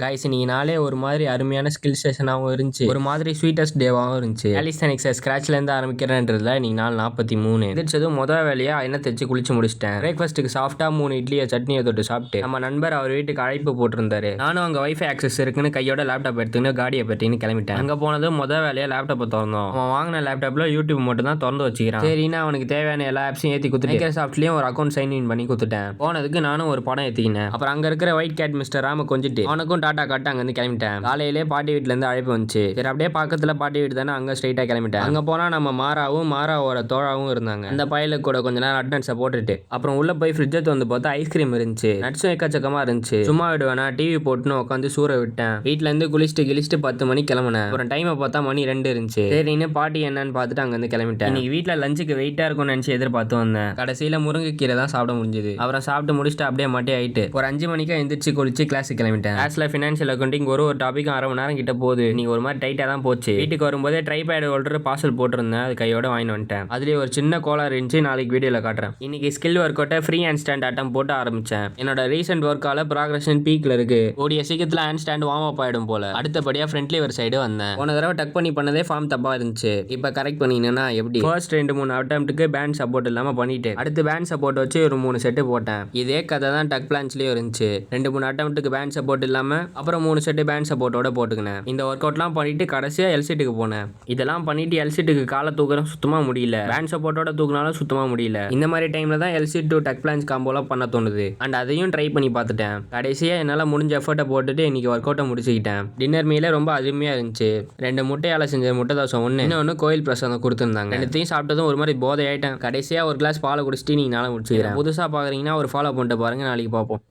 Guys இன்னைக்கு நாளே ஒரு மாதிரி அருமையான ஸ்கில் செஷனாகவும் இருந்துச்சு. ஒரு மாதிரி ஸ்வீட்டஸ்ட் டேவாகவும் இருந்துச்சு. கேலிஸ்தானிக்ஸை ஸ்கிராச்லேருந்து ஆரம்பிக்கிறேன்றதுல இன்னைக்கு நாள் 43 எந்திரிச்சதும் முதல் வேலையா என்ன தைச்சு குளிச்சு முடிச்சிட்டேன். பிரேக்ஃபாஸ்ட்டுக்கு சாஃப்டா 3 இட்லியை சட்னியை தொட்டு சாப்பிட்டு நம்ம நண்பர் அவர் வீட்டுக்கு அழைப்பு போட்டிருந்தாரு. நானும் அங்கே வைஃபை ஆக்சஸ் இருக்குன்னு கையோட லேப்டாப் எடுத்துன்னு காடியை பற்றின்னு கிளம்பிட்டேன். அங்கே போனதும் முதல் வேலையா லேப்டாப்பை திறந்தோம். அவன் வாங்கின லேப்டாப்ல யூடியூப் மட்டும் தான் திறந்து வச்சுக்கிறான். சரின்னு அவனுக்கு தேவையான எல்லா ஆப்ஸையும் ஏற்றி கொடுத்துட்டு மைக்ரோசாஃப்ட்லயும் ஒரு அக்கௌண்ட் சைன் இன் பண்ணி கொடுத்துட்டேன். போனதுக்கு நானும் ஒரு படம் ஏற்றிக்கினேன். அப்புறம் அங்கே இருக்கிற ஒயிட் கேட் மிஸ்டர் ராம கொஞ்சிட்டு அவனுக்கும் டாட்டா காட்டு அங்கேருந்து கிளம்பிட்டேன். காலையிலே பாட்டி வீட்டுல இருந்து அழைப்பு வந்துச்சு. சரி அப்படியே பக்கத்துல பாட்டி வீடு தானே, அங்க ஸ்ட்ரைட்டா கிளம்பிட்டேன். அங்க போனா நம்ம மாராவோட தோழாவும் இருந்தாங்க. அந்த பையலுக்கு கூட கொஞ்ச நேரம் அட்டெண்டன்ஸை போட்டுட்டு அப்புறம் உள்ள போய் ஃப்ரிட்ஜை வந்து பார்த்தா ஐஸ்கிரீம் இருந்துச்சு. நட்ஸும் எக்கச்சக்கமா இருந்துச்சு. சும்மா விடுவேனா டிவி போட்டுன்னு உட்காந்து சூற விட்டேன். வீட்டுல இருந்து கிழிச்சிட்டு 10 மணிக்கு கிளம்பினேன். அப்புறம் டைமை பார்த்தா மணி 2 இருந்துச்சு. சரின்னு பாட்டி என்னன்னு பார்த்துட்டு அங்க இருந்து கிளம்பிட்டேன். இன்னைக்கு வீட்டுல லஞ்சுக்கு வெயிட்டா இருக்கும்னு நினைச்சு எதிர்பார்த்து வந்தேன். கடைசியில முருங்கைக்கீரை தான் சாப்பிட முடிஞ்சது. அப்புறம் சாப்பிட்டு முடிச்சுட்டு அப்படியே மாட்டி ஆயிட்டு ஒரு 5 மணிக்கு எந்திரிச்சு குளிச்சு கிளாஸுக்கு கிளம்பிட்டேன். கிளாஸ்ல ஃபினான்ஷியல் அக்கௌண்டிங் ஒரு டாபிக் அரை மணி நேரம் கிட்ட போகுது. நீங்க ஒரு மாதிரி டைட்டா தான் போச்சு. வீட்டுக்கு வரும்போதே ட்ரைபேட் ஹோல்டர் பார்சல் போட்டிருந்தேன். அது கையோட வாங்கி வந்துட்டேன். அதுலயே ஒரு சின்ன கோளாறு இருந்துச்சு. நாளைக்கு வீடியோல காட்டுறேன். இன்னைக்கு ஸ்கில் ஒர்க் அவுட்டை ஃப்ரீ ஹேண்ட் ஸ்டாண்ட் அட்டம் போட்டு ஆரம்பிச்சேன். என்னோட ரீசெண்ட் ஒர்க்கால ப்ராக்ரஷன் பீக்ல இருக்கு. ஓடிய சீக்கிரத்துல ஹேண்ட் ஸ்டாண்ட் வார்ம் அப் ஆயிடும் போல. அடுத்தபடியா ஃப்ரண்ட் லிவர் சைடு வந்தேன். போன தடவை டக் பண்ணி பண்ணதே ஃபார்ம் தப்பா இருந்துச்சு. இப்ப கரெக்ட் பண்ணினா எப்படி ஃபர்ஸ்ட் 2-3 அட்டம்ப்ட்டுக்கு பேண்ட் சப்போர்ட் இல்லாம பண்ணிட்டு அடுத்து பேண்ட் சப்போர்ட் வச்சு ஒரு 3 செட்டு போட்டேன். இதே கதை தான் டக் பிளான்ஸ்லயும் இருந்துச்சு. 2-3 அட்டம்ப்ட்டுக்கு பேண்ட் சப்போர்ட் இல்லாம அப்புறம் 3 செட்டு பேண்ட் சப்போர்ட்டோட போட்டுக்கினேன். இந்த ஒர்க் அவுட்லாம் பண்ணிட்டு கடைசியா எல்சிட்டுக்கு போனேன். இதெல்லாம் பண்ணிட்டு எல்சிட்டுக்கு காலை தூக்குறேன், சுத்தமா முடியல. பேண்ட் சப்போர்ட்டோட தூக்குனாலும் சுத்தமா முடியல. இந்த மாதிரி டைம்ல தான் எல்சி டு டக் பிளான்ஸ் காம்போலாம் பண்ண தோணுது. அண்ட் அதையும் ட்ரை பண்ணி பார்த்துட்டேன். கடைசியா என்னால முடிஞ்ச எஃபர்ட்டை போட்டுட்டு இன்னைக்கு ஒர்க் அவுட்டை முடிச்சுக்கிட்டேன். டின்னர் மீலே ரொம்ப அருமையா இருந்துச்சு. 2 முட்டையால செஞ்ச முட்டை தோசை ஒன்று, இன்னொன்று கோயில் பிரசாதம் கொடுத்துருந்தாங்க. ரெண்டுத்தையும் சாப்பிட்டதும் ஒரு மாதிரி போதை ஆயிட்டேன். கடைசியா ஒரு கிளாஸ் பாலை குடிச்சிட்டு நீங்க நாளை முடிச்சுக்கிறேன். புதுசா பாக்குறீங்கன்னா ஒரு ஃபாலோ பண்ணிட்டு பாருங்க. நாளைக்கு பார்ப்போம்.